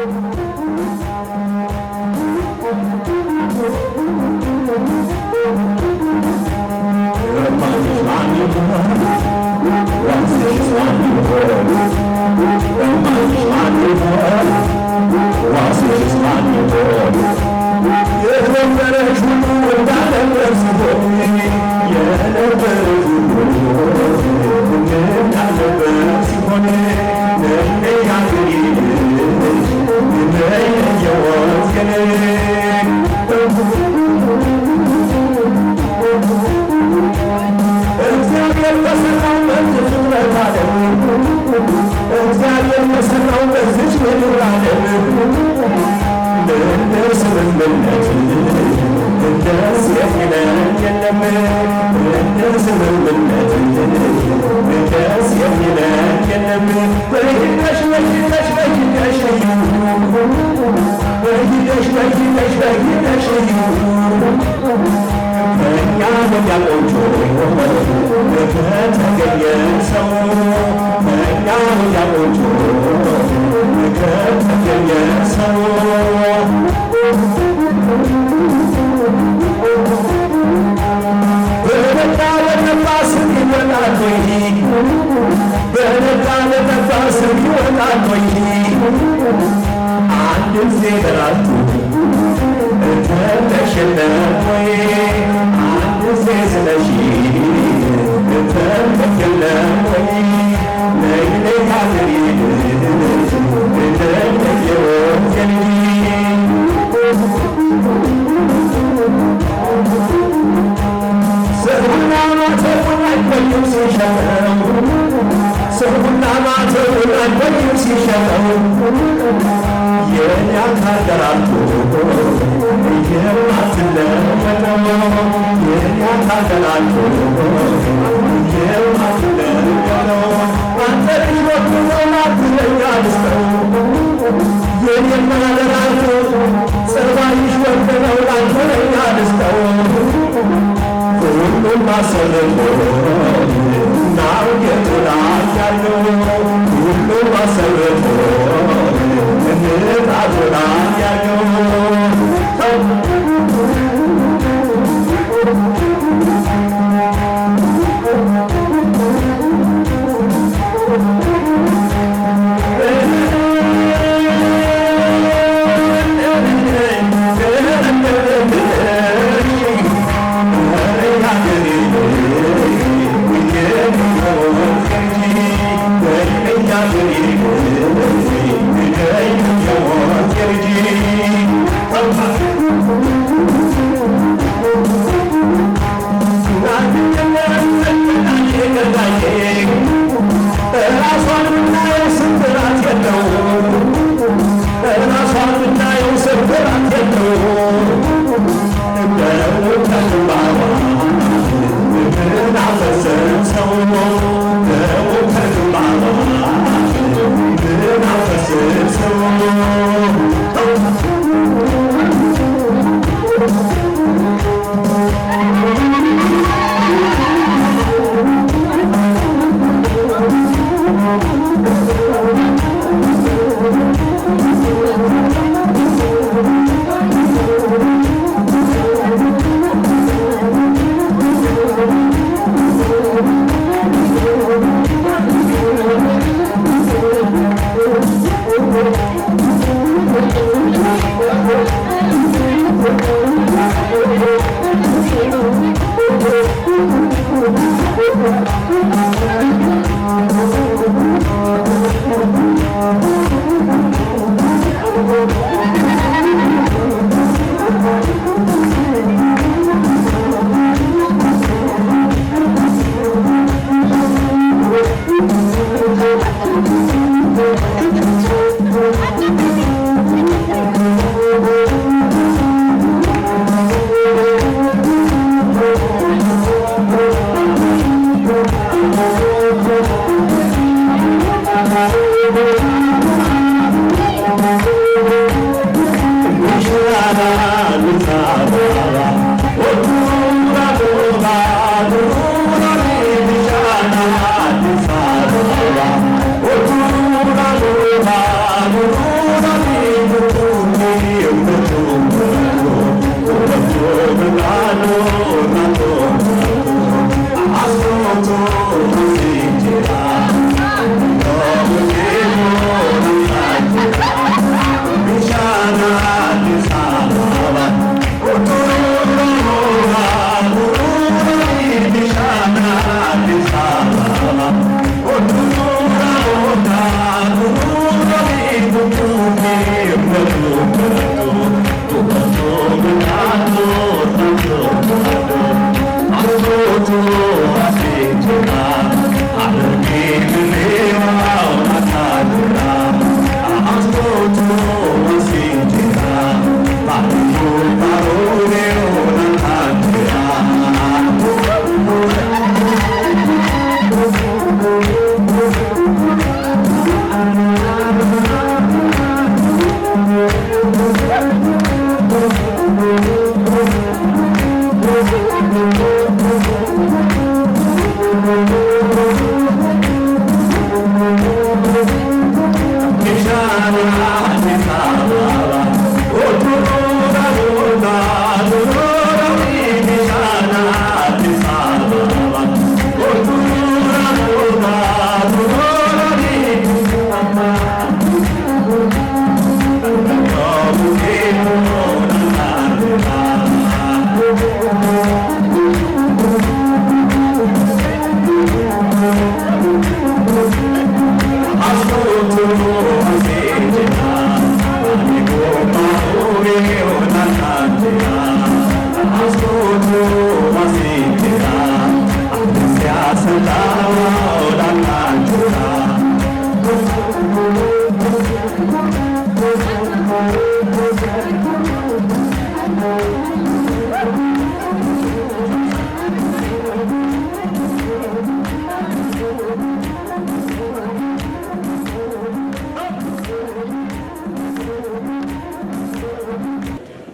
Thank you.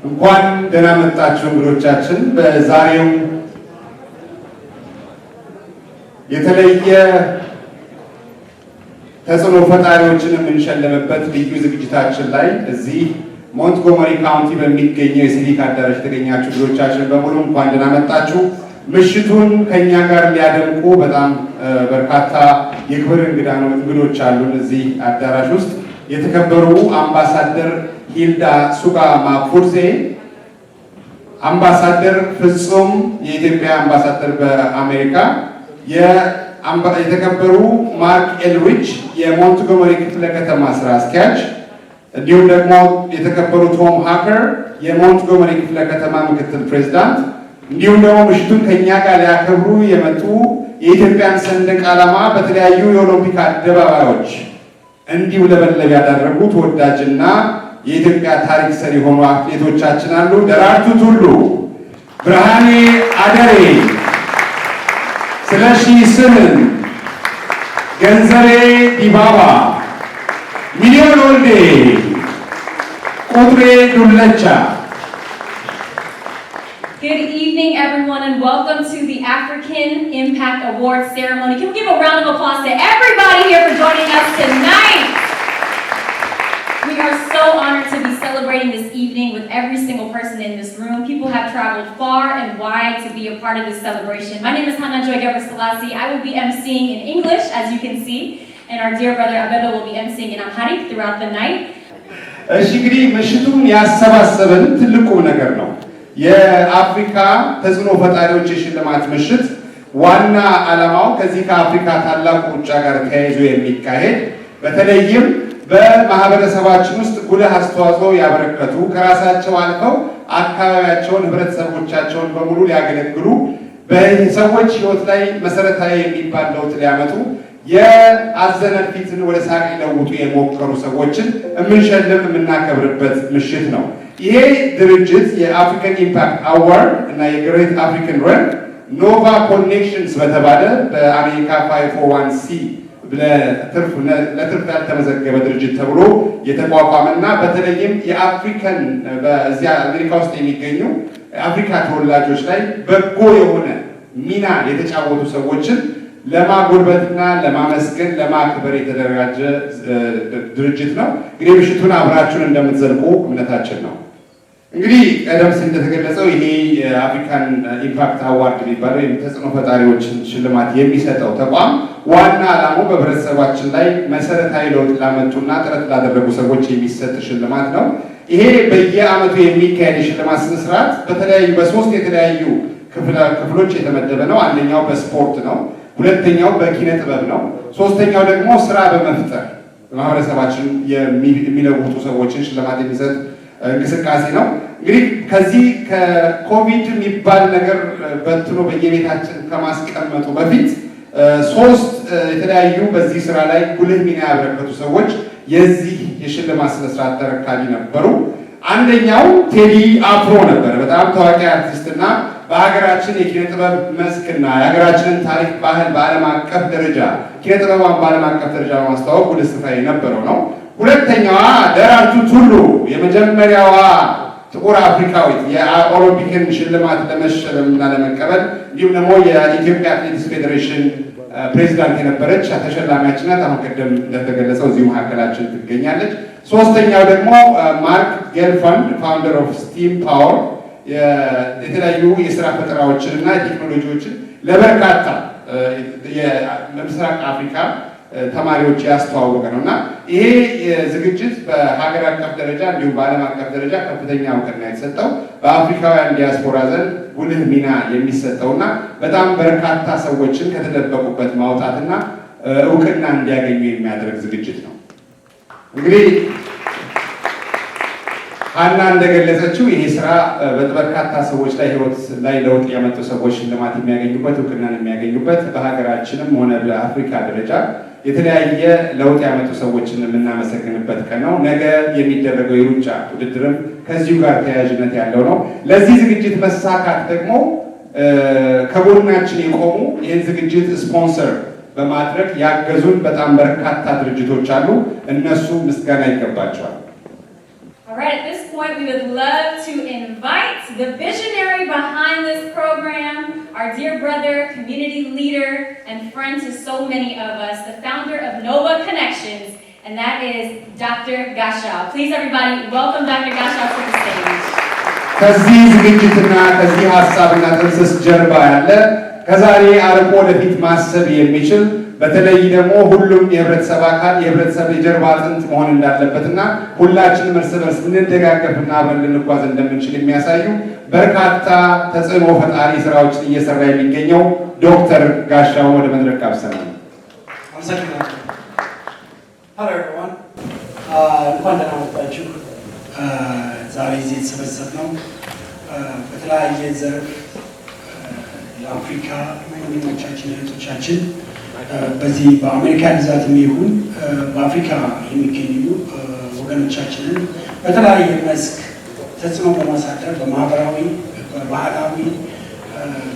እንኳን ደህና መጣችሁ እንግዶቻችን። በዛሬው የተለየ ተጽዕኖ ፈጣሪዎችን የምንሸልምበት ልዩ ዝግጅታችን ላይ እዚህ ሞንትጎመሪ ካውንቲ በሚገኘው የሲቪክ አዳራሽ የተገኛችሁ እንግዶቻችን በሙሉ እንኳን ደህና መጣችሁ። ምሽቱን ከኛ ጋር ሊያደምቁ በጣም በርካታ የክብር እንግዶች አሉን እዚህ አዳራሽ ውስጥ። የተከበሩ አምባሳደር ሂልዳ ሱጋ ማፉርዜ፣ አምባሳደር ፍጹም የኢትዮጵያ አምባሳደር በአሜሪካ፣ የተከበሩ ማርክ ኤልዊች የሞንትጎመሪ ክፍለ ከተማ ስራ አስኪያጅ፣ እንዲሁም ደግሞ የተከበሩ ቶም ሃከር የሞንትጎመሪ ክፍለ ከተማ ምክትል ፕሬዝዳንት፣ እንዲሁም ደግሞ ምሽቱን ከኛ ጋር ሊያከብሩ የመጡ የኢትዮጵያን ሰንደቅ ዓላማ በተለያዩ የኦሎምፒክ አደባባዮች እንዲውለበለብ ያደረጉ ተወዳጅና የኢትዮጵያ ታሪክ ሰሪ የሆኑ አትሌቶቻችን አሉ። ደራርቱ ቱሉ፣ ብርሃኔ አደሬ፣ ስለሺ ስምን፣ ገንዘቤ ዲባባ፣ ሚሊዮን ወልዴ፣ ቁጥሬ ዱለቻ። Good evening, everyone, and welcome to the African Impact Awards ceremony. Can we give a round of applause to everybody here for joining us tonight? We are so honored to be celebrating this evening with every single person in this room. People have traveled far and wide to be a part of this celebration. My name is Hannah Joy Gebrselassie. I will be emceeing in English, as you can see, and our dear brother Abedo will be emceeing in Amharic throughout the night. እሺ እንግዲህ ምሽቱን ያሰባሰበን ትልቁ ነገር ነው። የአፍሪካ ተጽዕኖ ፈጣሪዎች የሽልማት ምሽት ዋና ዓላማው ከዚህ ከአፍሪካ ታላቁ ሩጫ ጋር ተያይዞ የሚካሄድ በተለይም በማህበረሰባችን ውስጥ ጉልህ አስተዋጽኦ ያበረከቱ ከራሳቸው አልፈው አካባቢያቸውን ህብረተሰቦቻቸውን በሙሉ ሊያገለግሉ በሰዎች ህይወት ላይ መሰረታዊ የሚባል ለውጥ ሊያመጡ የአዘነ ፊትን ወደ ሳቅ ሊለውጡ የሞከሩ ሰዎችን የምንሸልም የምናከብርበት ምሽት ነው። ይሄ ድርጅት የአፍሪካን ኢምፓክት አዋርድ እና የግሬት አፍሪካን ረን ኖቫ ኮኔክሽንስ በተባለ በአሜሪካ 501c ለትርፍ ያልተመዘገበ ድርጅት ተብሎ የተቋቋመና በተለይም የአፍሪካን በዚያ አሜሪካ ውስጥ የሚገኙ የአፍሪካ ተወላጆች ላይ በጎ የሆነ ሚና የተጫወቱ ሰዎችን ለማጎልበትና ለማመስገን ለማክበር የተደራጀ ድርጅት ነው። እንግዲህ ምሽቱን አብራችሁን እንደምትዘልቁ እምነታችን ነው። እንግዲህ ቀደም ሲል እንደተገለጸው ይሄ የአፍሪካን ኢምፓክት አዋርድ የሚባለው ተጽዕኖ ፈጣሪዎችን ሽልማት የሚሰጠው ተቋም ዋና ዓላማው በህብረተሰባችን ላይ መሰረታዊ ለውጥ ላመጡና ጥረት ላደረጉ ሰዎች የሚሰጥ ሽልማት ነው። ይሄ በየዓመቱ የሚካሄድ የሽልማት ስነስርዓት በተለያዩ በሶስት የተለያዩ ክፍሎች የተመደበ ነው። አንደኛው በስፖርት ነው፣ ሁለተኛው በኪነ ጥበብ ነው፣ ሶስተኛው ደግሞ ስራ በመፍጠር ማህበረሰባችን የሚለውጡ ሰዎችን ሽልማት የሚሰጥ እንቅስቃሴ ነው። እንግዲህ ከዚህ ከኮቪድ የሚባል ነገር በትኖ በየቤታችን ከማስቀመጡ በፊት ሶስት የተለያዩ በዚህ ስራ ላይ ጉልህ ሚና ያበረከቱ ሰዎች የዚህ የሽልማት ስነስርዓት ተረካቢ ነበሩ። አንደኛው ቴዲ አፍሮ ነበር። በጣም ታዋቂ አርቲስትና በሀገራችን የኪነ ጥበብ መስክና የሀገራችንን ታሪክ ባህል በዓለም አቀፍ ደረጃ ኪነ ጥበቧን በዓለም አቀፍ ደረጃ በማስተዋወቅ ጉልህ ስፍራ የነበረው ነው። ሁለተኛዋ ደራርቱ ቱሉ የመጀመሪያዋ ጥቁር አፍሪካዊት የኦሎምፒክን ሽልማት ለመሸለምና ለመቀበል እንዲሁም ደግሞ የኢትዮጵያ አትሌቲክስ ፌዴሬሽን ፕሬዚዳንት የነበረች ተሸላሚያችን ናት። አሁን ቀደም እንደተገለጸው እዚሁ መካከላችን ትገኛለች። ሶስተኛው ደግሞ ማርክ ጌልፋንድ ፋውንደር ኦፍ ስቲም ፓወር የተለያዩ የስራ ፈጠራዎችን እና ቴክኖሎጂዎችን ለበርካታ ለምስራቅ አፍሪካ ተማሪዎች ያስተዋወቀ ነው እና ይሄ ዝግጅት በሀገር አቀፍ ደረጃ እንዲሁም በዓለም አቀፍ ደረጃ ከፍተኛ እውቅና የተሰጠው በአፍሪካውያን ዲያስፖራ ዘንድ ጉልህ ሚና የሚሰጠውና በጣም በርካታ ሰዎችን ከተደበቁበት ማውጣትና እውቅና እንዲያገኙ የሚያደርግ ዝግጅት ነው። እንግዲህ ሀና እንደገለጸችው ይሄ ስራ በርካታ ሰዎች ላይ ህይወት ላይ ለውጥ ያመጡ ሰዎች ሽልማት የሚያገኙበት እውቅናን የሚያገኙበት በሀገራችንም ሆነ በአፍሪካ ደረጃ የተለያየ ለውጥ ያመጡ ሰዎችን የምናመሰግንበት ቀን ነው። ነገ የሚደረገው የሩጫ ውድድርም ከዚሁ ጋር ተያያዥነት ያለው ነው። ለዚህ ዝግጅት መሳካት ደግሞ ከጎናችን የቆሙ ይህን ዝግጅት ስፖንሰር በማድረግ ያገዙን በጣም በርካታ ድርጅቶች አሉ። እነሱ ምስጋና ይገባቸዋል። All right, at this point, we would love to invite the visionary behind this program, our dear brother, community leader, and friend to so many of us, the founder of Nova Connections, and that is Dr. Gashau. Please, everybody, welcome Dr. Gashau to the stage. ከዚህ ዝግጅትና ከዚህ ሀሳብና ጥንስስ ጀርባ ያለ ከዛሬ አርቆ ወደፊት ማሰብ የሚችል በተለይ ደግሞ ሁሉም የህብረተሰብ አካል የህብረተሰብ የጀርባ አጥንት መሆን እንዳለበትና ሁላችንም እርስ በርስ እንደጋገፍና አብረን ልንጓዝ እንደምንችል የሚያሳዩ በርካታ ተጽዕኖ ፈጣሪ ስራዎችን እየሰራ የሚገኘው ዶክተር ጋሻው ወደ መድረክ ጋብዘናል። አመሰግናለሁ። Hello everyone. እንኳን ደህና መጣችሁ። ዛሬ እዚህ የተሰበሰብነው በተለያየ ዘርፍ የአፍሪካ ወንድሞቻችን እህቶቻችን በዚህ በአሜሪካ ግዛት የሚሆን በአፍሪካ የሚገኙ ወገኖቻችንን በተለያየ መስክ ተጽዕኖ በማሳደር በማህበራዊ፣ በባህላዊ፣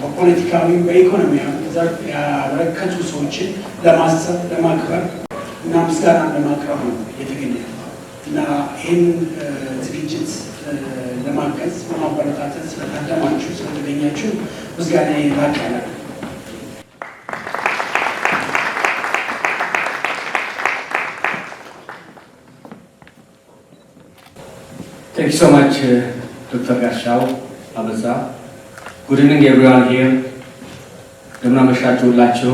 በፖለቲካዊ፣ በኢኮኖሚያዊ ዘርፍ ያበረከቱ ሰዎችን ለማሰብ ለማክበር እና ምስጋና ለማቅረብ ነው የተገኘው እና ይህን ዝግጅት ለማገዝ በማበረታታት ስለታደማችሁ ስለተገኛችሁ ምስጋና ላቅ ያለ ነው። Thank you so much, Dr. Gashau Abeza. Good evening, everyone here. Demna መስራችሁ ሁላችሁ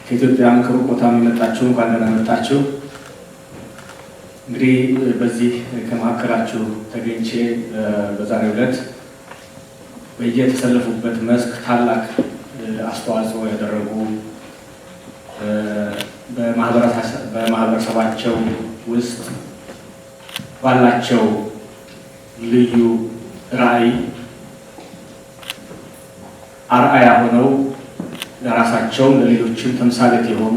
ከኢትዮጵያም ከሩቅ ቦታም የመጣችሁ እንኳን ደህና መጣችሁ። እንግዲህ በዚህ ከማከራችሁ ተገኝቼ በዛሬው ዕለት በየተሰለፉበት መስክ ታላቅ አስተዋጽኦ ያደረጉ በማህበረሰባቸው ውስጥ ባላቸው ልዩ ራዕይ አርአያ ሆነው ለራሳቸው ለሌሎችም ተምሳሌት የሆኑ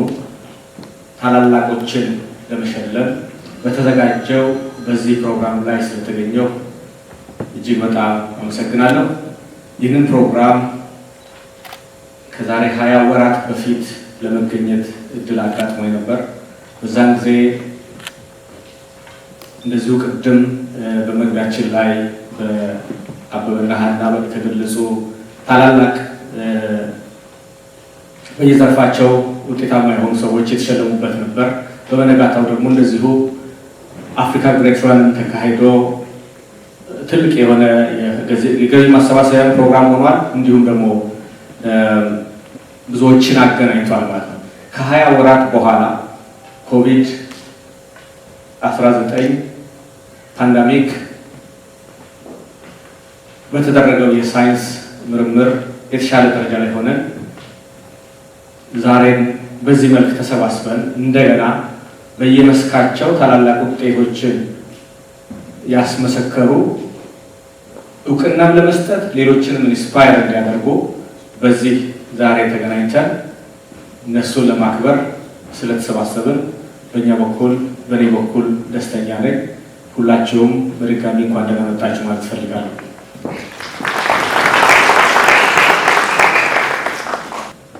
ታላላቆችን ለመሸለም በተዘጋጀው በዚህ ፕሮግራም ላይ ስለተገኘው እጅግ በጣም አመሰግናለሁ። ይህንን ፕሮግራም ከዛሬ 20 ወራት በፊት ለመገኘት እድል አጋጥሞኝ ነበር። በዛን ጊዜ እንደዚሁ ቅድም በመግቢያችን ላይ በአበበና ሀና በተገለጹ ታላላቅ በየዘርፋቸው ውጤታማ የሆኑ ሰዎች የተሸለሙበት ነበር። በመነጋታው ደግሞ እንደዚሁ አፍሪካ ግሬት ራን ተካሂዶ ትልቅ የሆነ የገቢ ማሰባሰቢያ ፕሮግራም ሆኗል። እንዲሁም ደግሞ ብዙዎችን አገናኝቷል ማለት ነው። ከ20 ወራት በኋላ ኮቪድ-19 ፓንደሚክ በተደረገው የሳይንስ ምርምር የተሻለ ደረጃ ላይ ሆነን ዛሬም በዚህ መልክ ተሰባስበን እንደገና በየመስካቸው ታላላቅ ውጤቶችን ያስመሰከሩ እውቅናም ለመስጠት ሌሎችንም ኢንስፓየር እንዲያደርጉ በዚህ ዛሬ ተገናኝተን እነሱን ለማክበር ስለተሰባሰብን በእኛ በኩል በኔ በኩል ደስተኛ ነኝ። ሁላችሁም በድጋሚ እንኳን ደህና መጣችሁ ማለት ፈልጋለሁ።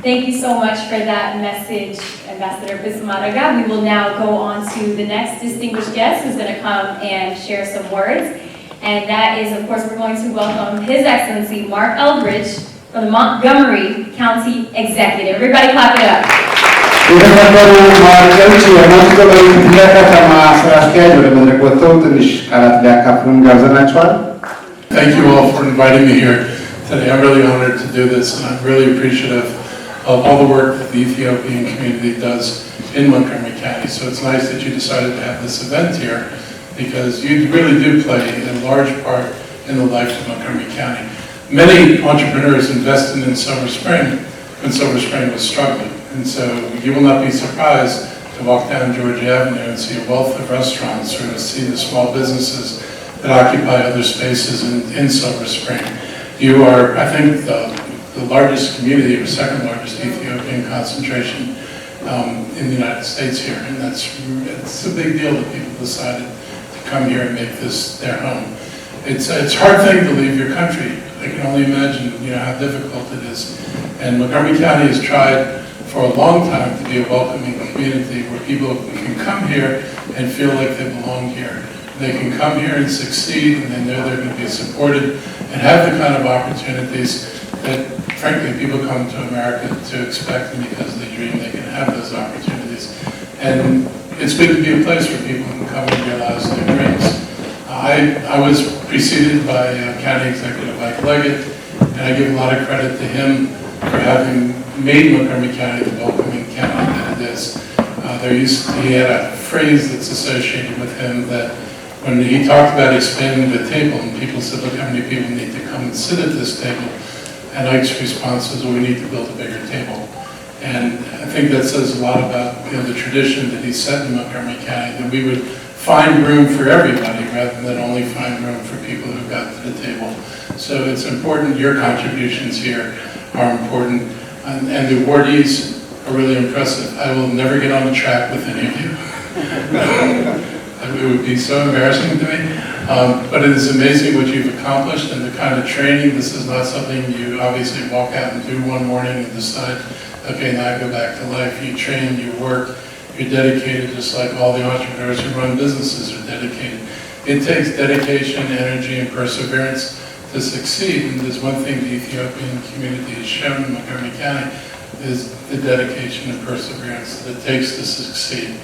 Thank you so much for that message, Ambassador Bismaraga. We will now go on to the next distinguished guest who's going to come and share some words. And that is, of course, we're going to welcome His Excellency Mark Eldridge from the Montgomery County Executive. Everybody clap it up. Thank you all for inviting me here today. I'm really honored to do this, and I'm really appreciative of all the work that the Ethiopian community does in Montgomery County. So it's nice that you decided to have this event here, because you really do play a large part in the life of Montgomery County. Many entrepreneurs invested in Silver Spring when Silver Spring was struggling. And so you will not be surprised to walk down Georgia Avenue and see a wealth of restaurants, or to see the small businesses that occupy other spaces in Silver Spring. You are, I think, the largest community, or second largest Ethiopian concentration in the United States here. And it's a big deal that people decided to come here and make this their home. It's a hard thing to leave your country. I can only imagine, how difficult it is. And Montgomery County has tried for a long time to be a welcoming community where people can come here and feel like they belong here. They can come here and succeed, and they know they're going to be supported and have the kind of opportunities that, frankly, people come to America to expect, and because they dream they can have those opportunities. And it's good to be a place where people can come and realize their dreams. I was preceded by County Executive Mike Leggett, and I give a lot of credit to him for having made Montgomery County the welcoming county that it is. He had a phrase that's associated with him that when he talked about expanding the table, and people said, look how many people need to come and sit at this table, and Ike's response was, well, we need to build a bigger table. And I think that says a lot about the tradition that he set in Montgomery County, that we would find room for everybody rather than only find room for people who got to the table. So it's important, your contributions here are important, and the awardees are really impressive. I will never get on the track with any of you. It would be so embarrassing to me, but it is amazing what you've accomplished and the kind of training. This is not something you obviously walk out and do one morning and decide, okay, now I go back to life. You train, you work, you're dedicated, just like all the entrepreneurs who run businesses are dedicated. It takes dedication, energy, and perseverance to succeed, and there's one thing the Ethiopian community has shown in Montgomery County is the dedication and perseverance that it takes to succeed.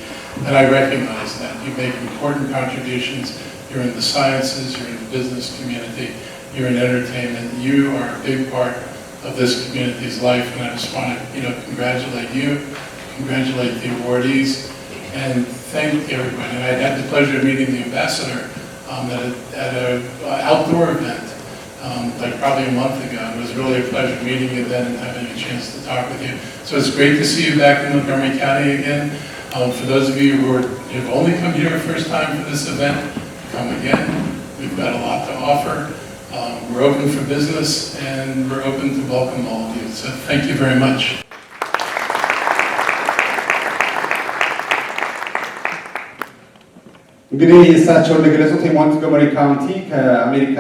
And I recognize that. You make important contributions. You're in the sciences, you're in the business community, you're in entertainment. You are a big part of this community's life, and I just want to congratulate you, congratulate the awardees, and thank everybody. And I had the pleasure of meeting the ambassador at an outdoor event like probably a month ago. It was really a pleasure meeting you then and having a chance to talk with you. So it's great to see you back in Montgomery County again. For those of you who have only come here the first time for this event, come again. We've got a lot to offer. We're open for business, and we're open to welcome all of you. So thank you very much. እንግዲህ እሳቸው እንደገለጹት የሞንትጎመሪ ካውንቲ ከአሜሪካ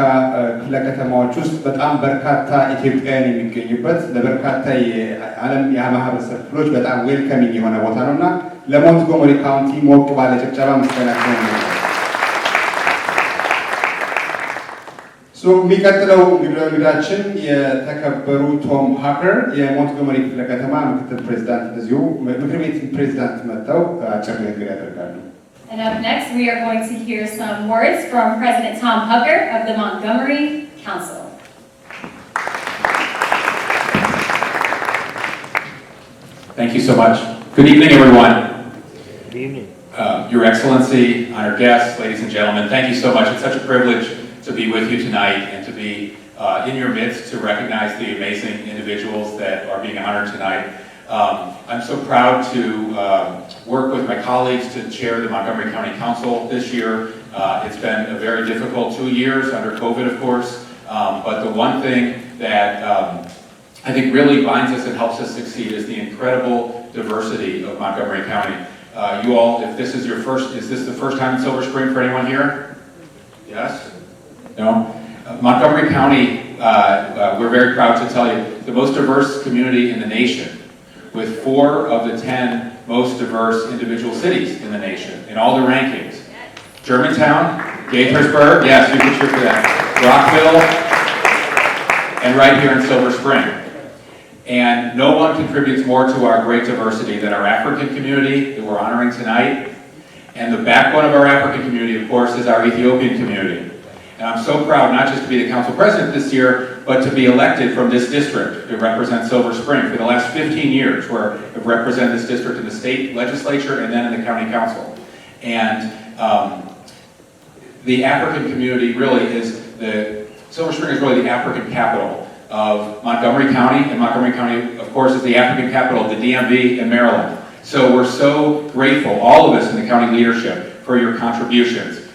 ክፍለ ከተማዎች ውስጥ በጣም በርካታ ኢትዮጵያውያን የሚገኙበት ለበርካታ የዓለም የማህበረሰብ ክፍሎች በጣም ዌልከሚንግ የሆነ ቦታ ነውና ለሞንትጎመሪ ካውንቲ ሞቅ ባለ ጭብጨባ ምስጋናችን ነው። የሚቀጥለው እንግዳችን የተከበሩ ቶም ሃከር የሞንትጎመሪ ክፍለ ከተማ ምክትል ፕሬዝዳንት እንደዚሁ ምክር ቤት ፕሬዝዳንት መጥተው አጭር ንግግር ያደርጋሉ። And up next, we are going to hear some words from President Tom Hucker of the Montgomery Council. Thank you so much. Good evening, everyone. Good evening. Your Excellency, honored guests, ladies and gentlemen, thank you so much. It's such a privilege to be with you tonight and to be in your midst to recognize the amazing individuals that are being honored tonight. I'm so proud to work with my colleagues to chair the Montgomery County Council this year. It's been a very difficult 2 years under COVID, of course, but the one thing that I think really binds us and helps us succeed is the incredible diversity of Montgomery County. You all, if this is your first, is this the first time in Silver Spring for anyone here? Yes? No? Montgomery County, we're very proud to tell you, the most diverse community in the nation, with 4 of the 10 most diverse individual cities in the nation, in all the rankings. Germantown, Gaithersburg, yes, you can cheer for that. Rockville, and right here in Silver Spring. And no one contributes more to our great diversity than our African community that we're honoring tonight. And the backbone of our African community, of course, is our Ethiopian community. And I'm so proud not just to be the council president this year, but to be elected from this district to represent Silver Spring for the last 15 years, where I've represented this district in the state legislature and then in the county council. And the African community really is Silver Spring is really the African capital of Montgomery County, and Montgomery County, of course, is the African capital of the DMV and Maryland. So we're so grateful, all of us in the county leadership, for your contributions.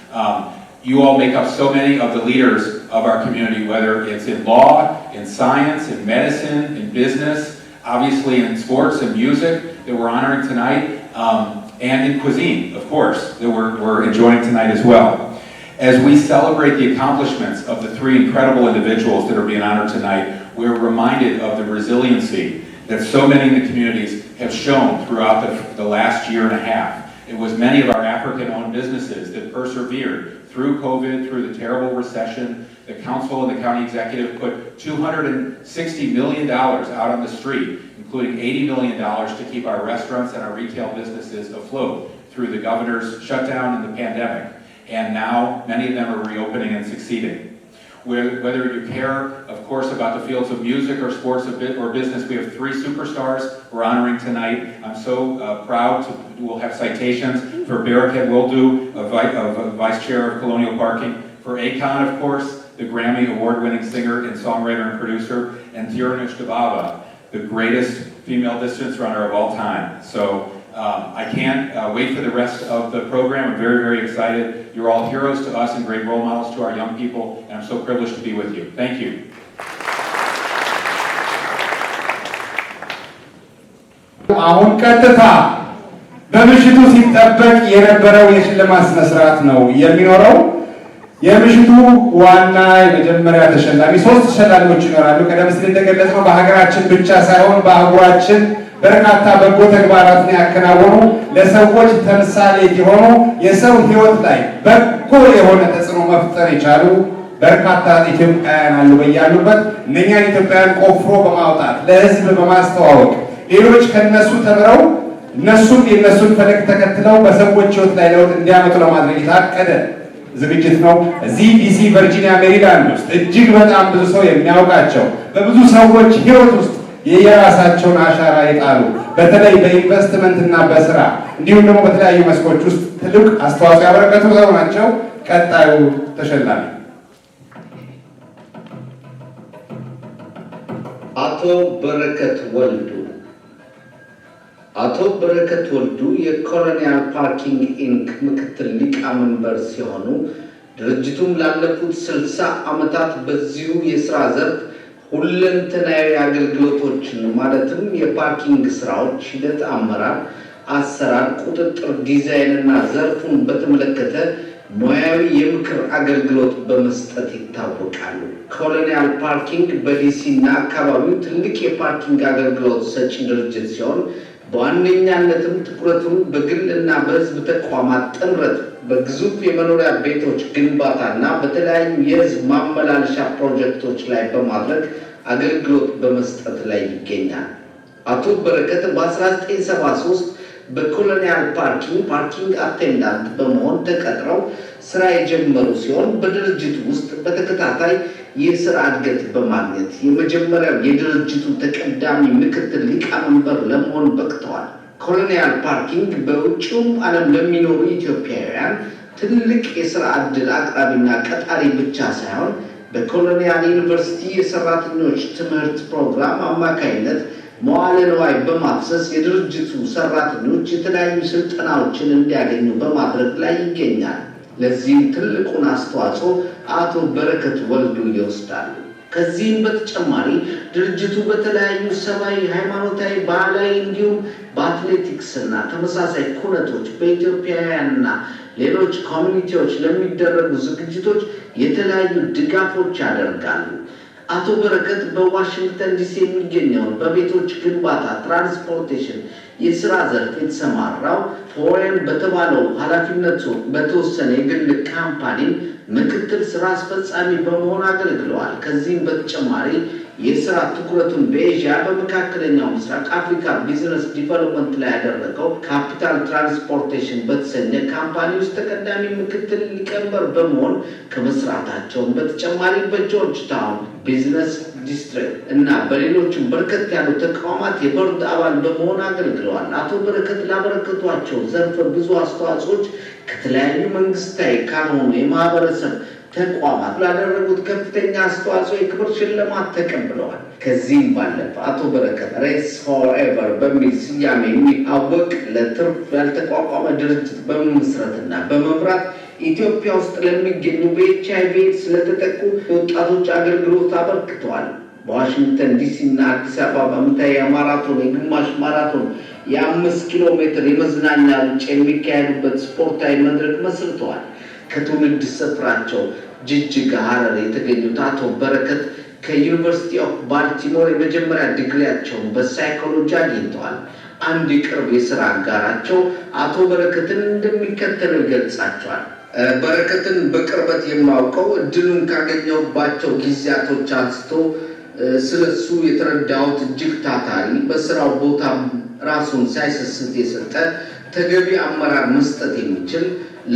You all make up so many of the leaders of our community, whether it's in law, in science, in medicine, in business, obviously in sports and music that we're honoring tonight, and in cuisine, of course, that we're enjoying tonight as well. As we celebrate the accomplishments of the 3 incredible individuals that are being honored tonight, we're reminded of the resiliency that so many in the communities have shown throughout the last year and a half. It was many of our African-owned businesses that persevered through COVID, through the terrible recession. The council and the county executive put $260 million out on the street, including $80 million to keep our restaurants and our retail businesses afloat through the governor's shutdown and the pandemic. And now many of them are reopening and succeeding. Whether you care, of course, about the fields of music or sports or business, we have 3 superstars we're honoring tonight. I'm so proud we'll have citations for Barakat Wildu, Vice Chair of Colonial Parking, for Akon, of course, the Grammy Award-winning singer and songwriter and producer, and Tirunush Dababa, the greatest female distance runner of all time. So I can't wait for the rest of the program. I'm very, very excited. You're all heroes to us and great role models to our young people, and I'm so privileged to be with you. Thank you. አሁን ቀጥታ በምሽቱ ሲጠበቅ የነበረው የሽልማት ስነ ስርዓት ነው የሚኖረው። የምሽቱ ዋና የመጀመሪያ ተሸላሚ 3 ተሸላሚዎች ይኖራሉ። ቀደም ሲል እንደገለጽነው በሀገራችን ብቻ ሳይሆን በአህጉራችን በርካታ በጎ ተግባራትን ያከናወኑ ለሰዎች ተምሳሌት የሆኑ የሰው ሕይወት ላይ በጎ የሆነ ተጽዕኖ መፍጠር የቻሉ በርካታ ኢትዮጵያውያን አሉ በያሉበት። እነኛን ኢትዮጵያውያን ቆፍሮ በማውጣት ለሕዝብ በማስተዋወቅ ሌሎች ከነሱ ተምረው እነሱም የነሱን ፈለግ ተከትለው በሰዎች ሕይወት ላይ ለውጥ እንዲያመጡ ለማድረግ የታቀደ ዝግጅት ነው። እዚህ ዲሲ፣ ቨርጂኒያ፣ ሜሪላንድ ውስጥ እጅግ በጣም ብዙ ሰው የሚያውቃቸው በብዙ ሰዎች ሕይወት ውስጥ የየራሳቸውን አሻራ የጣሉ በተለይ በኢንቨስትመንት እና በስራ እንዲሁም ደግሞ በተለያዩ መስኮች ውስጥ ትልቅ አስተዋጽኦ ያበረከቱ ሰው ናቸው። ቀጣዩ ተሸላሚ አቶ በረከት ወልዱ። አቶ በረከት ወልዱ የኮሎኒያል ፓርኪንግ ኢንክ ምክትል ሊቀመንበር ሲሆኑ ድርጅቱም ላለፉት 60 ዓመታት በዚሁ የሥራ ዘርፍ ሁለንተናዊ አገልግሎቶችን ማለትም የፓርኪንግ ስራዎች፣ ሂደት፣ አመራር፣ አሰራር፣ ቁጥጥር፣ ዲዛይን እና ዘርፉን በተመለከተ ሙያዊ የምክር አገልግሎት በመስጠት ይታወቃሉ። ኮሎኒያል ፓርኪንግ በዲሲ እና አካባቢው ትልቅ የፓርኪንግ አገልግሎት ሰጪ ድርጅት ሲሆን በዋነኛነትም ትኩረቱን በግል እና በሕዝብ ተቋማት ጥምረት በግዙፍ የመኖሪያ ቤቶች ግንባታና በተለያዩ የሕዝብ ማመላለሻ ፕሮጀክቶች ላይ በማድረግ አገልግሎት በመስጠት ላይ ይገኛል። አቶ በረከት በ1973 በኮሎኒያል ፓርኪንግ አቴንዳንት በመሆን ተቀጥረው ስራ የጀመሩ ሲሆን በድርጅቱ ውስጥ በተከታታይ የስራ እድገት በማግኘት የመጀመሪያው የድርጅቱ ተቀዳሚ ምክትል ሊቀመንበር ለመሆን በቅተዋል። ኮሎኒያል ፓርኪንግ በውጭውም ዓለም ለሚኖሩ ኢትዮጵያውያን ትልቅ የስራ ዕድል አቅራቢና ቀጣሪ ብቻ ሳይሆን በኮሎኒያል ዩኒቨርሲቲ የሰራተኞች ትምህርት ፕሮግራም አማካይነት መዋለ ንዋይ በማፍሰስ የድርጅቱ ሰራተኞች የተለያዩ ስልጠናዎችን እንዲያገኙ በማድረግ ላይ ይገኛል። ለዚህም ትልቁን አስተዋጽኦ አቶ በረከት ወልዱ ይወስዳሉ። ከዚህም በተጨማሪ ድርጅቱ በተለያዩ ሰብአዊ፣ ሃይማኖታዊ፣ ባህላዊ እንዲሁም በአትሌቲክስ እና ተመሳሳይ ኩነቶች በኢትዮጵያውያንና ሌሎች ኮሚኒቲዎች ለሚደረጉ ዝግጅቶች የተለያዩ ድጋፎች ያደርጋሉ። አቶ በረከት በዋሽንግተን ዲሲ የሚገኘውን በቤቶች ግንባታ ትራንስፖርቴሽን የስራ ዘርፍ የተሰማራው ፎሬን በተባለው ኃላፊነቱ በተወሰነ የግል ካምፓኒ ምክትል ስራ አስፈጻሚ በመሆን አገልግለዋል። ከዚህም በተጨማሪ የስራ ትኩረቱን በኤዥያ በመካከለኛው ምስራቅ አፍሪካ ቢዝነስ ዲቨሎፕመንት ላይ ያደረገው ካፒታል ትራንስፖርቴሽን በተሰኘ ካምፓኒ ውስጥ ተቀዳሚ ምክትል ሊቀመንበር በመሆን ከመስራታቸውም በተጨማሪ በጆርጅ ታውን ቢዝነስ ዲስትሪክት እና በሌሎችም በርከት ያሉ ተቋማት የቦርድ አባል በመሆን አገልግለዋል። አቶ በረከት ላበረከቷቸው ዘርፈ ብዙ አስተዋጽኦች ከተለያዩ መንግስታዊ ካልሆኑ የማህበረሰብ ተቋማት ላደረጉት ከፍተኛ አስተዋጽኦ የክብር ሽልማት ተቀብለዋል። ከዚህም ባለፈ አቶ በረከት ሬስ ፎርኤቨር በሚል ስያሜ የሚታወቅ ለትርፍ ያልተቋቋመ ድርጅት በመመስረትና በመምራት ኢትዮጵያ ውስጥ ለሚገኙ በኤችአይቪ ስለተጠቁ ወጣቶች አገልግሎት አበርክተዋል። በዋሽንግተን ዲሲ እና አዲስ አበባ በመታይ የማራቶን የግማሽ ማራቶን የ5 ኪሎ ሜትር የመዝናኛ ሩጫ የሚካሄዱበት ስፖርታዊ መድረክ መስርተዋል። ከትውልድ ስፍራቸው ጅጅጋ ሐረር የተገኙት አቶ በረከት ከዩኒቨርሲቲ ኦፍ ባልቲሞር የመጀመሪያ ዲግሪያቸውን በሳይኮሎጂ አግኝተዋል። አንድ የቅርብ የስራ አጋራቸው አቶ በረከትን እንደሚከተለው ይገልጻቸዋል። በረከትን በቅርበት የማውቀው እድሉን ካገኘሁባቸው ጊዜያቶች አንስቶ ስለሱ የተረዳሁት እጅግ ታታሪ፣ በስራው ቦታ ራሱን ሳይሰስት የሰጠ ተገቢ አመራር መስጠት የሚችል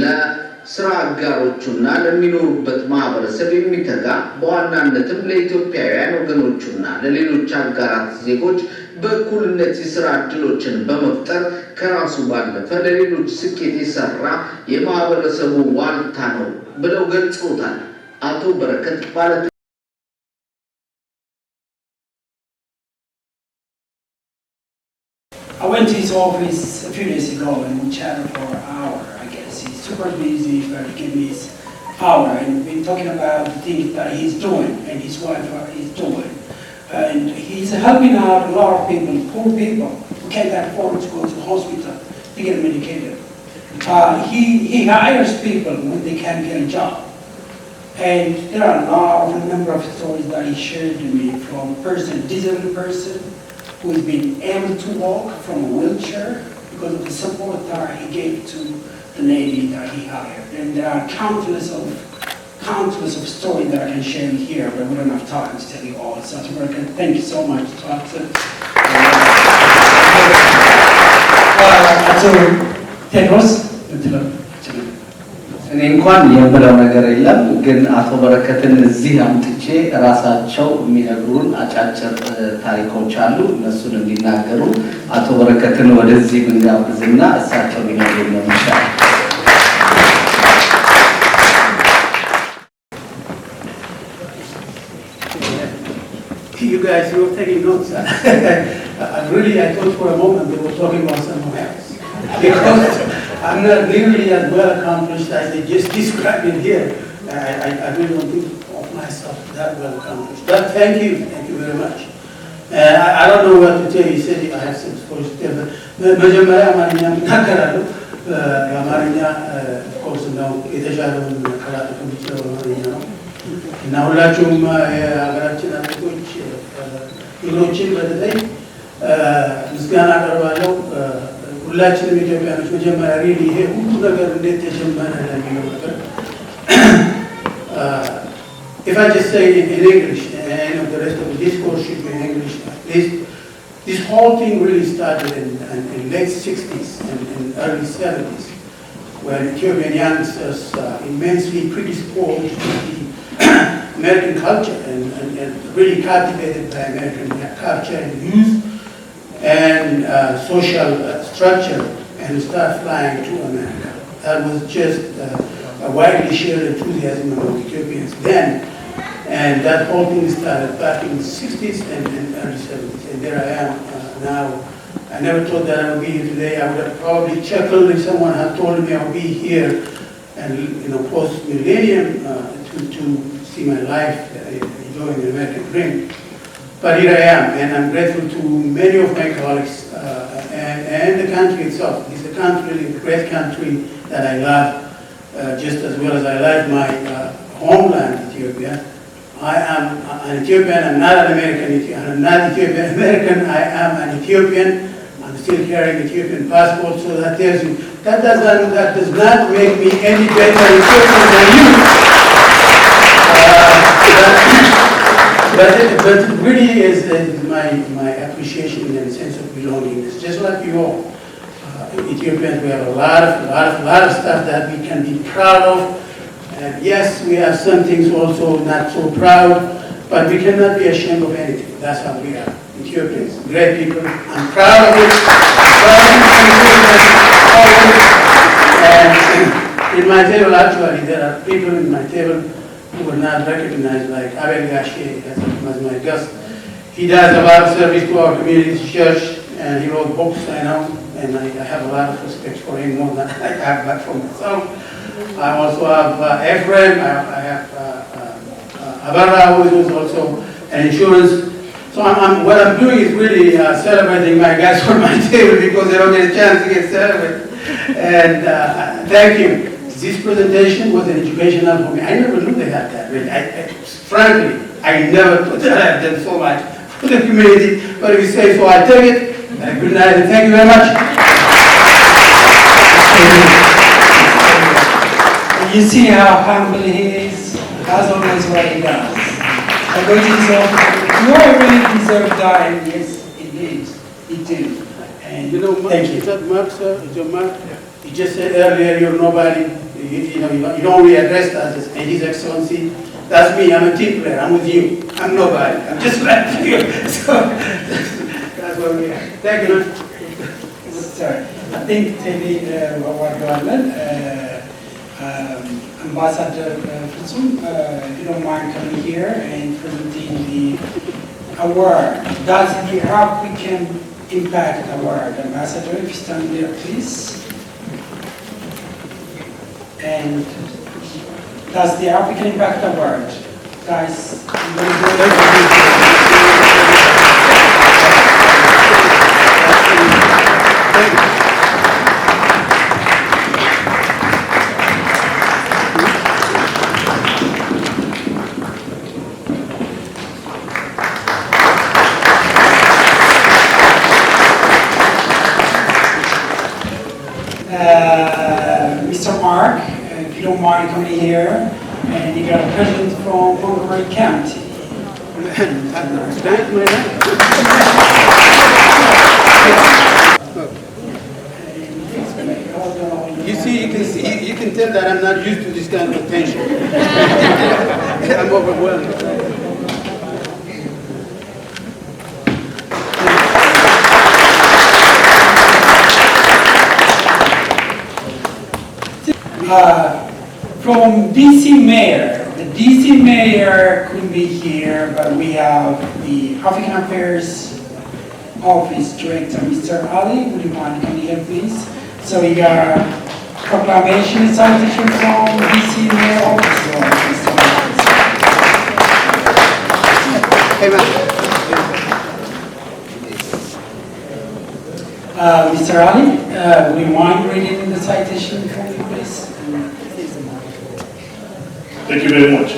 ለስራ አጋሮቹና ለሚኖሩበት ማህበረሰብ የሚተጋ በዋናነትም ለኢትዮጵያውያን ወገኖቹና ለሌሎች አጋራት ዜጎች በእኩልነት የስራ እድሎችን በመፍጠር ከራሱ ባለፈ ለሌሎች ስኬት የሰራ የማህበረሰቡ ዋልታ ነው ብለው ገልጸውታል። አቶ በረከት ባለ I went to his office a few days ago and we chatted for an hour. I guess he's super busy, but he gave me his hour and we've been talking about the things that he's doing and his wife is doing. And he's helping out a lot of people, poor people who can't afford to go to the hospital to get medicated. He hires people when they can't get a job. And there are a number of stories that he shared to me from disabled person who's been able to walk from a wheelchair because of the support that he gave to the lady that he hired. And there are countless of stories that I can share here, but we don't have time to tell you all. So thank you so much. Tedros, እኔ እንኳን የምለው ነገር የለም፣ ግን አቶ በረከትን እዚህ አምጥቼ ራሳቸው የሚነግሩን አጫጭር ታሪኮች አሉ። እነሱን እንዲናገሩ አቶ በረከትን ወደዚህ ብንጋብዝና እሳቸው ሊነግሩን ነው የሚሻለው። You guys, you were taking notes. I thought for a moment they were talking about someone else. Because I'm not nearly as well accomplished as they just described it here. I really don't think of myself that well accomplished. But thank you very much. I don't know what to tell you. He said I have some stories to tell, but መጀመሪያ አማርኛ እናገራለሁ። አማርኛ of course ነው የተሻለውን ከላቱ የሚችለው አማርኛ ነው እና ሁላችሁም የሀገራችን አትሌቶች ሌሎችን በተለይ ምስጋና አቀርባለሁ። ሁላችንም ኢትዮጵያኖች መጀመሪያ ሪሊ ይሄ ሁሉ ነገር እንዴት ተጀመረ ለሚለው ነገር if I just say in English and the rest of the discourse should be in English, this whole thing really started in late 60s and early 70s when Ethiopian youngsters immensely predisposed to the American culture and really captivated by American culture and youth and social structure and start flying to America. That was just a widely shared enthusiasm among Ethiopians then. And that whole thing started back in the 60s and early 70s. And there I am now. I never thought that I would be here today. I would have probably chuckled if someone had told me I would be here and, post-millennium to see my life enjoying the American dream. But here I am, and I'm grateful to many of my colleagues and the country itself. It's a country, a great country that I love, just as well as I love my homeland, Ethiopia. I am an Ethiopian. I'm not an American. I'm not Ethiopian American. I am an Ethiopian. I'm still carrying Ethiopian passport, so that tells you that does not make me any better Ethiopian than you. But it really is my appreciation and sense of belonging. It's just like you all. Ethiopians, we have a lot of stuff that we can be proud of. And yes, we have some things also not so proud, but we cannot be ashamed of anything. That's how we are. Ethiopians, great people. I'm proud of it. And in my table, actually, there are people in my table who were not recognized, like Abel Gashi as my guest. He does a lot of service to our community church, and he wrote books, I know, and I have a lot of respect for him, more than I have that for myself. I also have Ephraim, I have Abarra, who is also an insurance. So what I'm doing is really celebrating my guys on my table because they don't get a chance to get celebrated. And thank you. This presentation was an educational for me. I never knew they had that. Frankly, I never thought that I had done so much for the community. But if you say so, I take it. Good night and thank you very much. You see how humble he is, as always what he does. You all really deserve that, and yes, indeed, you do. And thank you. Is that Mark, sir? Is your Mark? You just said earlier you're nobody. You don't really address us as His Excellency. That's me. I'm a team player. I'm with you. I'm nobody. I'm just like you. So that's what we are. Thank you. Sorry. I think maybe what government. Ambassador Fitsum, if you don't mind coming here and presenting the award. That's the African Impact Award. Ambassador, if you stand there, please. And that's the African Impact Award. Guys, Mr. Mark, if you don't mind coming here, and you got a present from Montgomery County. You can tell that I'm not used to this kind of attention. I'm overwhelmed. From DC Mayor. The DC Mayor couldn't be here, but we have the African Affairs Office Director, Mr. Ali. Would you mind coming here, please? So we got a proclamation citation from DC Mayor Office. Mr. Ali, would you mind reading the citation for me, please? Thank you very much.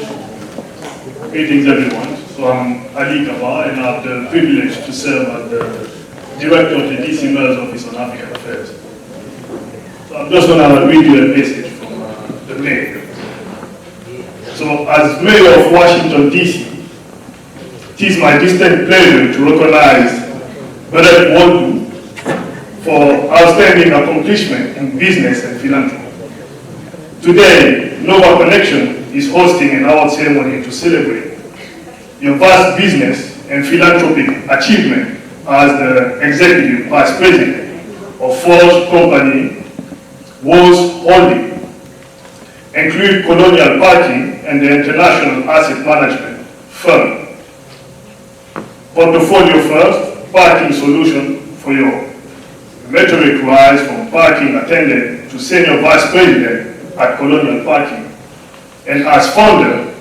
Greetings, everyone. So I'm Ali Kaba, and I have the privilege to serve as the Director of the DC Mayor's Office on African Affairs. So I'm just going to read you a message from the Mayor. So as Mayor of Washington, D.C., it is my distinct pleasure to recognize Bernard Waldu for outstanding accomplishment in business and philanthropy. Today, Nova Connection is hosting an award ceremony to celebrate your vast business and philanthropic achievement as the Executive Vice President of Forge Company, Woz Holding, include Colonial Parking and the International Asset Management firm. Portfolio first, parking solution for your meteoric rise from parking attendant to senior vice president at Colonial Parking. And as founder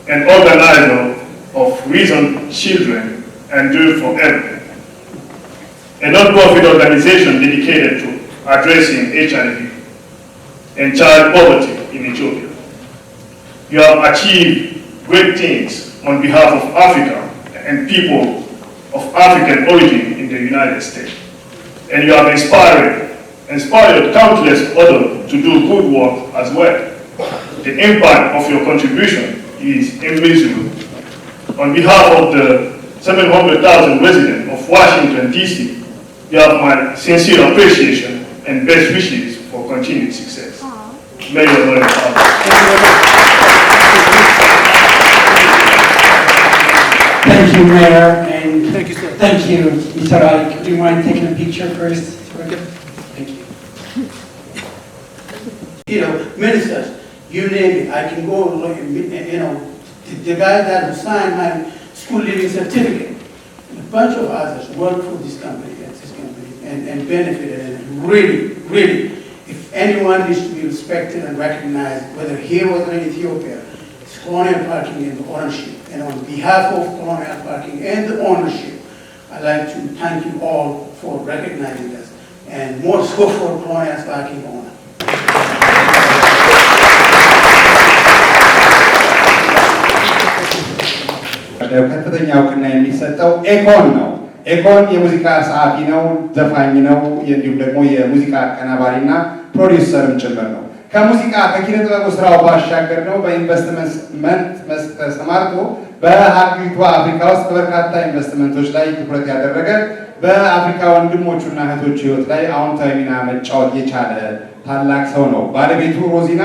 and organizer of Reason Children and Do It For Everyone, a non-profit organization dedicated to addressing HIV and child poverty in Ethiopia. You have achieved great things on behalf of Africa and people of African origin in the United States. And you have inspired countless others to do good work as well. The impact of your contribution is immeasurable. On behalf of the 700,000 residents of Washington, D.C., you have my sincere appreciation and best wishes for continued success. May your Lord Thank you, Mayor, and thank you, Mr. Ali. Do you mind taking a picture first? Thank you. You know, ministers, you name it, I can go, you know, the guy that signed my school living certificate, a bunch of others work for this company and benefited, and really, if anyone is to be respected and recognized, whether here or in Ethiopia, it's Colonial Parking and the ownership. And on behalf of Colonial Parking and the ownership, I'd like to thank you all for recognizing us, and more so for Colonial Parking owner. ከፍተኛ እውቅና የሚሰጠው ኤኮን ነው። ኤኮን የሙዚቃ ጸሐፊ ነው፣ ዘፋኝ ነው፣ እንዲሁም ደግሞ የሙዚቃ አቀናባሪና ፕሮዲውሰርም ጭምር ነው። ከሙዚቃ ከኪነ ጥበቡ ስራው ባሻገር ነው በኢንቨስትመንት መስክ ተሰማርቶ በሀገሪቷ አፍሪካ ውስጥ በርካታ ኢንቨስትመንቶች ላይ ትኩረት ያደረገ በአፍሪካ ወንድሞቹና እህቶቹ ህይወት ላይ አዎንታዊ ሚና መጫወት የቻለ ታላቅ ሰው ነው። ባለቤቱ ሮዚና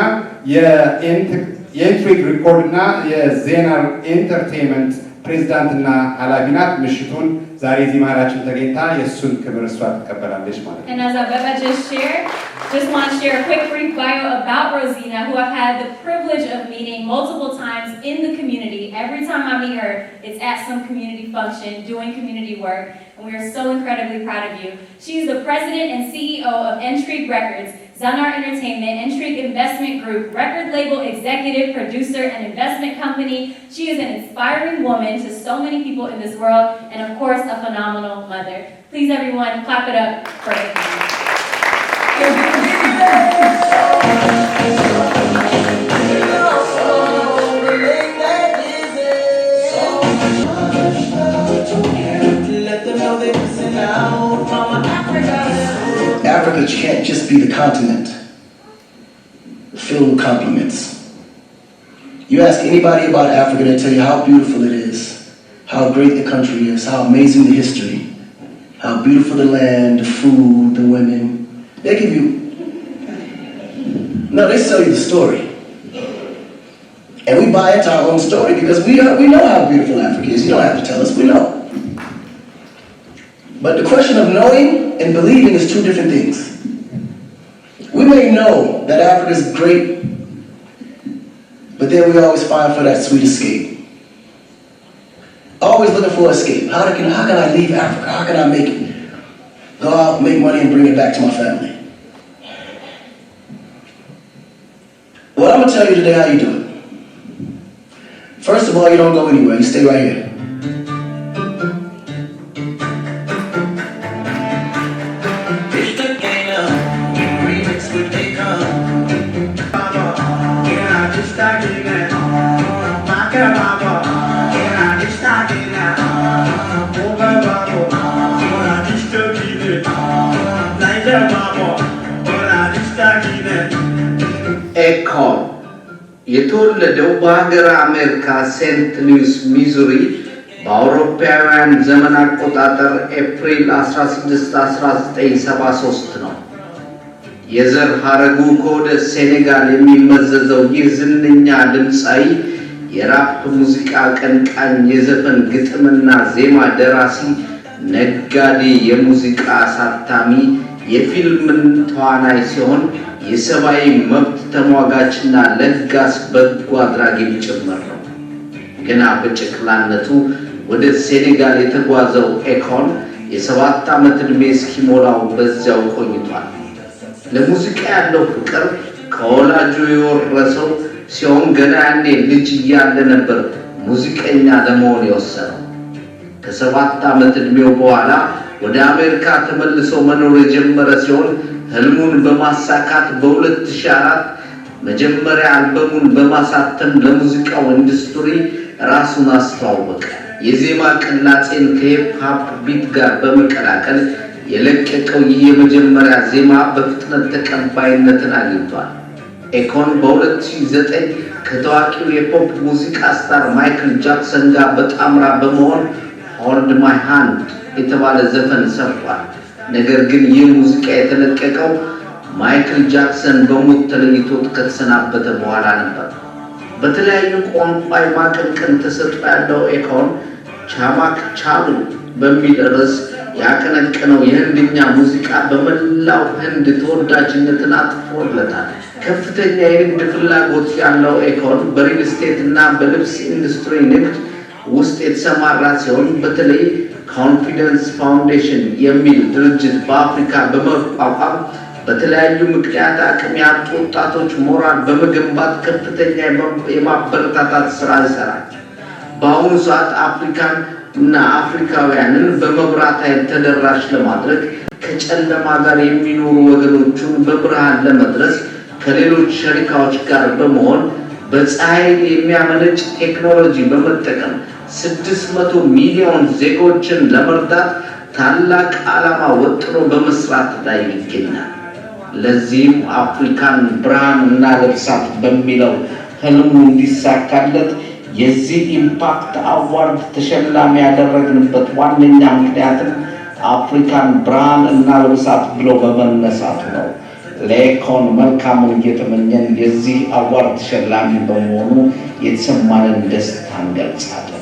የኢንትሪግ ሪኮርድ እና የዜና ኢንተርቴይንመንት ፕሬዝዳንትና ኃላፊ ናት። ምሽቱን ዛሬ እዚህ መሀላችን ተገኝታ የእሱን ክብር እሷ ትቀበላለች ማለት ነው። And as Abeba just shared, just want to share a quick brief bio about Rosina, who I've had the privilege of meeting multiple times in the community. Every time I meet her, it's at some community function, doing community work, and we are so incredibly proud of you. She's the president and CEO of Intrigue Records, Zanar Entertainment, Intrigue Investment Group, record label executive, producer, and investment company. She is an inspiring woman to so many people in this world, and of course, a phenomenal mother. Please, everyone, clap it up for her. Africa can't just be the continent filled with compliments. You ask anybody about Africa, they tell you how beautiful it is, how great the country is, how amazing the history, how beautiful the land, the food, the women. They give you... No, they sell you the story. And we buy into our own story because we know how beautiful Africa is. You don't have to tell us, we know. But the question of knowing and believing is two different things. We may know that Africa is great, but then we always find for that sweet escape. Always looking for escape. How can I leave Africa? How can I go out, make money, and bring it back to my family? Well, I'm going to tell you today how you do it. First of all, you don't go anywhere. You stay right here. ኤኮን የተወለደው በሀገር አሜሪካ ሴንት ሉዊስ ሚዙሪ በአውሮፓውያን ዘመን አቆጣጠር ኤፕሪል 16 1973 ነው። የዘር ሐረጉ ከወደ ሴኔጋል የሚመዘዘው ይህ ዝነኛ ድምፃዊ የራፕ ሙዚቃ ቀንቃኝ፣ የዘፈን ግጥምና ዜማ ደራሲ፣ ነጋዴ፣ የሙዚቃ አሳታሚ፣ የፊልም ተዋናይ ሲሆን የሰብአዊ መብት ተሟጋችና ለጋስ በጎ አድራጊም ጭምር ነው። ገና በጨቅላነቱ ወደ ሴኔጋል የተጓዘው ኤኮን የ7 ዓመት ዕድሜ እስኪሞላው በዚያው ቆይቷል። ለሙዚቃ ያለው ፍቅር ከወላጁ የወረሰው ሲሆን ገና ያኔ ልጅ እያለ ነበር ሙዚቀኛ ለመሆን የወሰነው። ከ7 ዓመት ዕድሜው በኋላ ወደ አሜሪካ ተመልሶ መኖር የጀመረ ሲሆን ህልሙን በማሳካት በ2004 መጀመሪያ አልበሙን በማሳተም ለሙዚቃው ኢንዱስትሪ ራሱን አስተዋወቀ። የዜማ ቅላጼን ከሂፕ ሆፕ ቢት ጋር በመቀላቀል የለቀቀው ይህ የመጀመሪያ ዜማ በፍጥነት ተቀባይነትን አግኝቷል። ኤኮን በ2009 ከታዋቂው የፖፕ ሙዚቃ ስታር ማይክል ጃክሰን ጋር በጣምራ በመሆን ሆልድ ማይ ሃንድ የተባለ ዘፈን ሰርቷል። ነገር ግን ይህ ሙዚቃ የተለቀቀው ማይክል ጃክሰን በሞት ተለይቶት ከተሰናበተ በኋላ ነበር። በተለያዩ ቋንቋ የማቀንቀን ተሰጥኦ ያለው ኤኮን ቻማክ ቻሉ በሚል ርዕስ ያቀነቀነው የህንድኛ ሙዚቃ በመላው ህንድ ተወዳጅነትን አትርፎለታል። ከፍተኛ የንግድ ፍላጎት ያለው ኤኮን በሪል ስቴት እና በልብስ ኢንዱስትሪ ንግድ ውስጥ የተሰማራ ሲሆን በተለይ ኮንፊደንስ ፋውንዴሽን የሚል ድርጅት በአፍሪካ በመቋቋም በተለያዩ ምክንያት አቅም ያጡ ወጣቶች ሞራል በመገንባት ከፍተኛ የማበረታታት ስራ ይሰራል። በአሁኑ ሰዓት አፍሪካን እና አፍሪካውያንን በመብራት ኃይል ተደራሽ ለማድረግ ከጨለማ ጋር የሚኖሩ ወገኖቹን በብርሃን ለመድረስ ከሌሎች ሸሪካዎች ጋር በመሆን በፀሐይ የሚያመነጭ ቴክኖሎጂ በመጠቀም 600 ሚሊዮን ዜጎችን ለመርዳት ታላቅ ዓላማ ወጥሮ በመስራት ላይ ይገኛል። ለዚህም አፍሪካን ብርሃን እናለብሳት በሚለው ህልሙ እንዲሳካለት የዚህ ኢምፓክት አዋርድ ተሸላሚ ያደረግንበት ዋነኛ ምክንያትም አፍሪካን ብርሃን እናለብሳት ብሎ በመነሳቱ ነው። ለኤኮን መልካሙን እየተመኘን የዚህ አዋርድ ተሸላሚ በመሆኑ የተሰማንን ደስታ እንገልጻለን።